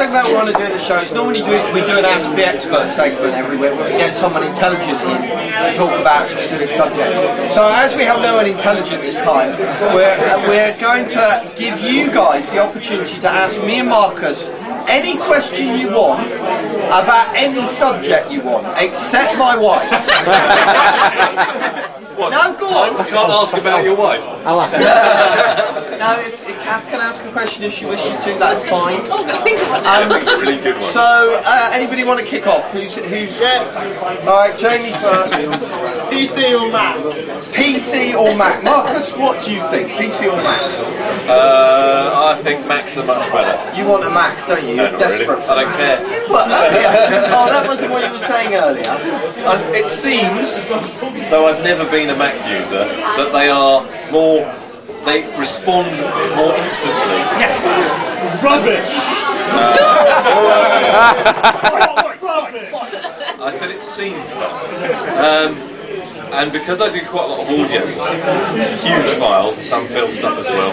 segment we want to do in the show is normally we do an Ask the Expert segment everywhere where we get someone intelligent in to talk about a specific subject. So as we have no one intelligent this time, we're going to give you guys the opportunity to ask me and Marcus any question you want about any subject you want, except my wife. What? No, go on. I can't ask about your wife. No, if Kath can ask a question if she wishes to, that's fine. Oh, I'm going to think of one now. Really good one. So, anybody want to kick off? Who's? Yes. Alright, Jamie first. PC or Mac? PC or Mac? Marcus, what do you think? PC or Mac? I think Macs are much better. You want a Mac, don't you? No, You're not desperate really. for I don't Mac. care. What? Oh, that wasn't what you were saying earlier. It seems, though I've never been a Mac user, that they are more. They respond more instantly. Yes. Rubbish. I said it seems though. And because I do quite a lot of audio, huge files and some film stuff as well,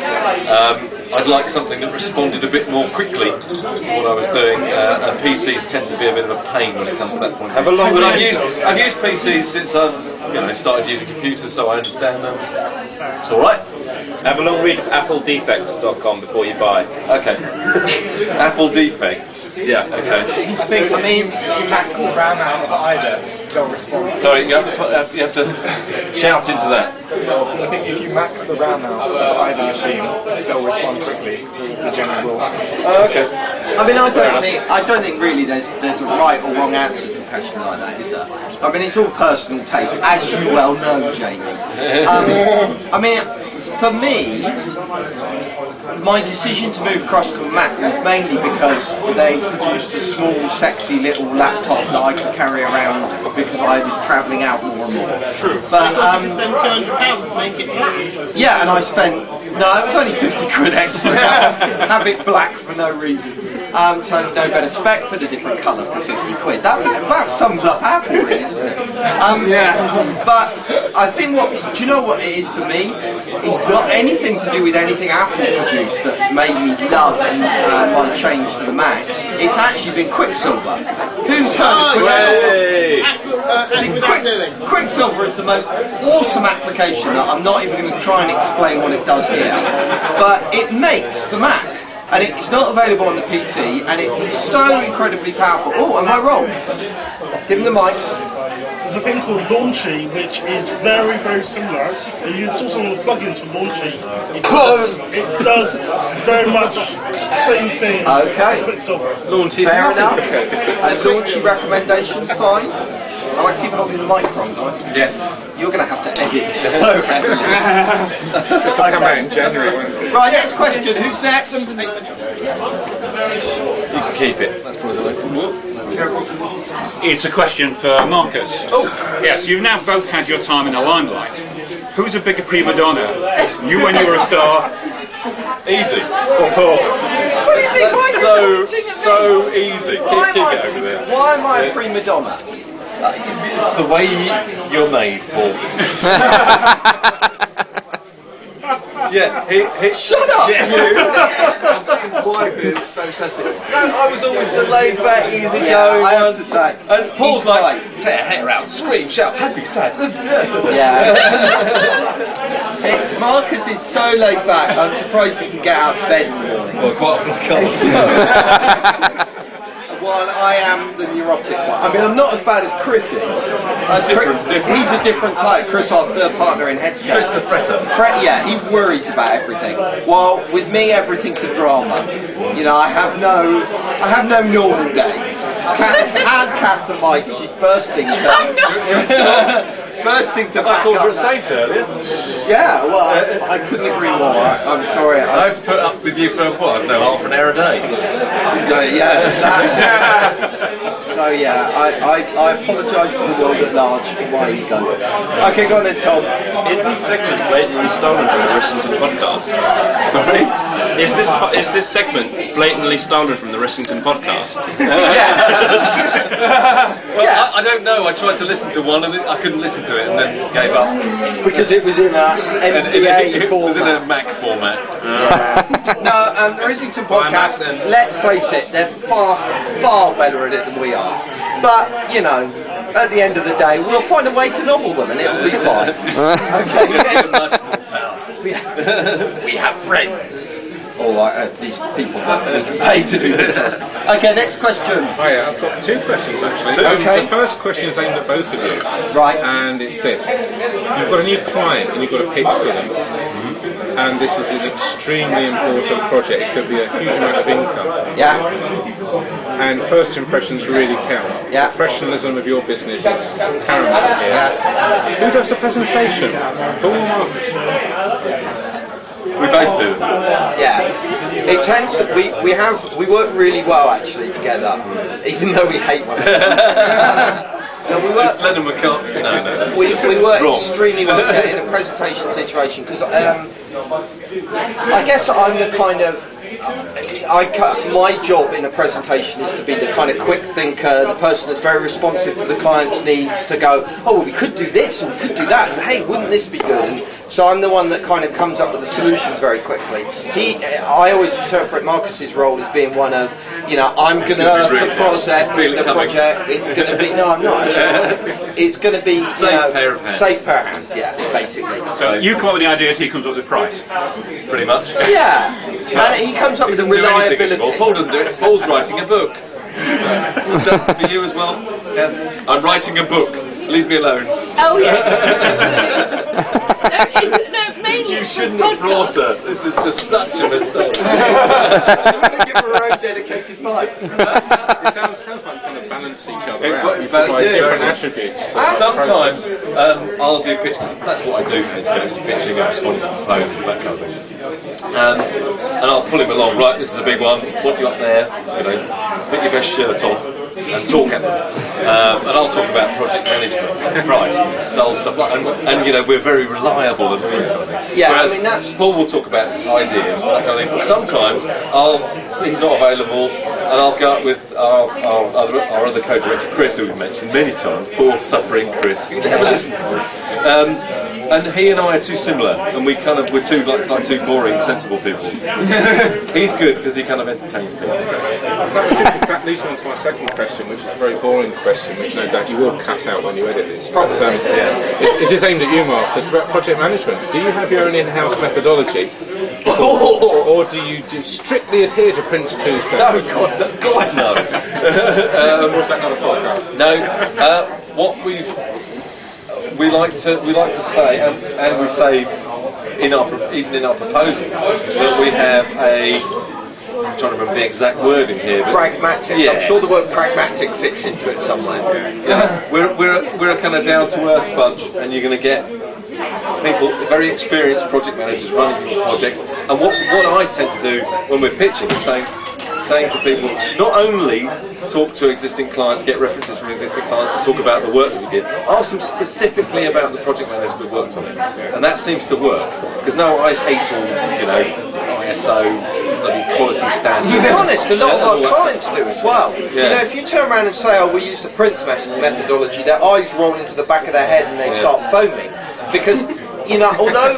I'd like something that responded a bit more quickly to what I was doing. And PCs tend to be a bit of a pain when it comes to that point. Have a long But I've used PCs since I've started using computers, so I understand them. It's all right. Have a long read of appledefects.com before you buy. Okay. Apple defects. Yeah. Okay. I mean, if you max the RAM out of either, they'll respond. Sorry, you have to shout into that. I think if you max the RAM out of either machine, they'll respond quickly. The general rule. Oh, okay. I mean, I don't think really there's a right or wrong answer to a question like that, is there? I mean, it's all personal taste, as you well know, Jamie. I mean, for me, my decision to move across to Mac was mainly because they produced a small, sexy little laptop that I could carry around because I was travelling out more and more. True. But Spend £200 to make it black. yeah, and I spent it was only 50 quid extra. Have it black for no reason. So no better spec, but a different colour for 50 quid. That about sums up Apple, really, doesn't it? But I think do you know what it is for me? It's not anything to do with anything Apple produced that's made me love my change to the Mac. It's actually been Quicksilver. Who's heard of Quicksilver? Quicksilver is the most awesome application that I'm not even going to try and explain what it does here. But it makes the Mac. And it's not available on the PC, and it is so incredibly powerful. Oh, am I wrong? Give him the mice. There's a thing called Launchy, which is very, very similar. You install some of the plugins for Launchy. It does very much the same thing. Okay. Launchy. Fair enough. And Launchy recommendations, fine. I like keep holding the microphone, right? Yes. You're going to have to edit so heavily. This will come out in January, won't it? Right, next question. Who's next? You can keep it. It's a question for Marcus. Oh, yes, you've now both had your time in the limelight. Who's a bigger prima donna? You when you were a star, Easy. or Paul? What do you mean? Why are you pointing at me? So easy. Keep it over there. Why am I a prima donna? It's the way you're made, Paul. Yeah, Shut up! Yes. Wife is fantastic. No, I was always the laid back, easy going. Yeah, I have to say. And Paul's He's like, tear her hair out, scream, shout, happy, sad. Yeah. Marcus is so laid back, I'm surprised he can get out of bed in the morning. Well, quite often I can't. While I am the neurotic one. I mean, I'm not as bad as Chris is. Different. He's a different type. Chris, our third partner in Headscape. Chris the fretter. Yeah, he worries about everything. While with me, everything's a drama. You know, I have no normal days. Kath the mic, she's bursting to back called up. her a saint earlier. Yeah, well, I couldn't agree more. I'm sorry. I have to put up with you for what? I don't know, half an hour a day. Yeah. So So yeah, I apologise to the world at large for my ego. Okay, go on then, Tom. Is this segment blatantly stolen from the Rissington podcast? Sorry? Is this segment blatantly stolen from the Rissington podcast? Well, I don't know. I tried to listen to one and I couldn't listen to it and then gave up. Because it was in a MPA It format. was in a Mac format. No, the Rissington podcast, let's face it, they're far, far better at it than we are. But, you know, at the end of the day, we'll find a way to novel them and it'll be fine. Okay. We have friends. Or at least people that we can pay to do this. Okay, next question. Hiya, I've got two questions actually. Okay. The first question is aimed at both of you. Right. And it's this. You've got a new client and you've got a pitch to them. And this is an extremely important project. It could be a huge amount of income. Yeah. And first impressions really count. Yeah. Professionalism of your business is paramount here. Yeah. Who does the presentation? Paul or Marcus? We both do. Yeah. It tends to, we work really well actually together, even though we hate one another. No, we work. It's Lennon McCartney. No. We work wrong. extremely well together in a presentation situation because I guess I'm the kind of my job in a presentation is to be the kind of quick thinker, the person that's very responsive to the client's needs, to go, oh, well, we could do this, or we could do that, and hey, wouldn't this be good? And so I'm the one that kind of comes up with the solutions very quickly. I always interpret Marcus's role as being one of, you know, I'm going to earth the project, it's going to be, no, I'm not actually. It's going to be, Safe pair of hands. Safe pair of hands, yeah, basically. So you come up with the ideas, he comes up with the price. Pretty much. Yeah, and he comes up with the Doesn't do anything reliability. anymore. Paul doesn't do it. Paul's writing a book. Is that for you as well? Yeah. I'm writing a book. Leave me alone. Oh yes. Okay, no, mainly You it's for shouldn't have brought her. podcasts. This is just such a mistake. Give her her own dedicated mic. It sounds like trying to balance each other It- out. You balance provide it. different attributes to the Sometimes I'll do pitches. That's what I do. Is pitching and responding to proposals, that kind of thing. And I'll pull him along. Right, this is a big one. Want you up there? You know, put your best shirt on and talk at them. And I'll talk about project management, price, and all stuff like that. And you know, we're very reliable and all that kind of thing. Yeah, Whereas I mean, that's- Paul will talk about ideas and that kind of thing. But sometimes he's not available, and I'll go up with our other co-director Chris, who we've mentioned many times. Poor suffering Chris, who never listens to this. And he and I are too similar, and we're two like two boring, sensible people. He's good because he kind of entertains people. That leads on to my second question, which is a very boring question, which no doubt you will cut out when you edit this. But, it is aimed at you, Mark. It's about project management. Do you have your own in-house methodology, or do you strictly adhere to Prince 2 standards? No, God, no. Was that not a podcast? No. What we like to say, and we say even in our proposals, that we have I'm trying to remember the exact wording here. But Pragmatic. yes. I'm sure the word pragmatic fits into it somewhere. Yeah. We're a kind of down to earth bunch, and you're going to get people, very experienced project managers running your project. And what I tend to do when we're pitching is saying to people, not only talk to existing clients, get references from existing clients, and talk about the work that we did, ask them specifically about the project managers that worked on it. And that seems to work. Because I hate all, ISO, bloody quality standards. To be honest, a lot of our clients do as well. Yeah. You know, if you turn around and say, oh, we use the Prince methodology, their eyes roll into the back of their head and they start foaming. Because, you know, although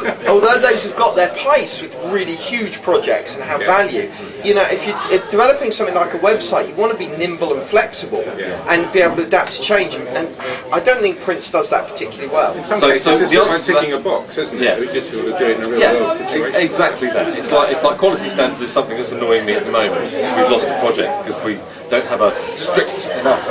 those have got their place with really huge projects and have value, you know, if developing something like a website, you want to be nimble and flexible and be able to adapt to change. And I don't think Prince does that particularly well. In some So cases, it's the not answer like to ticking that- a box, isn't it? Yeah. We just sort of do it in a real world situation. Exactly that. It's like quality standards is something that's annoying me at the moment. Because we've lost a project because we don't have a strict enough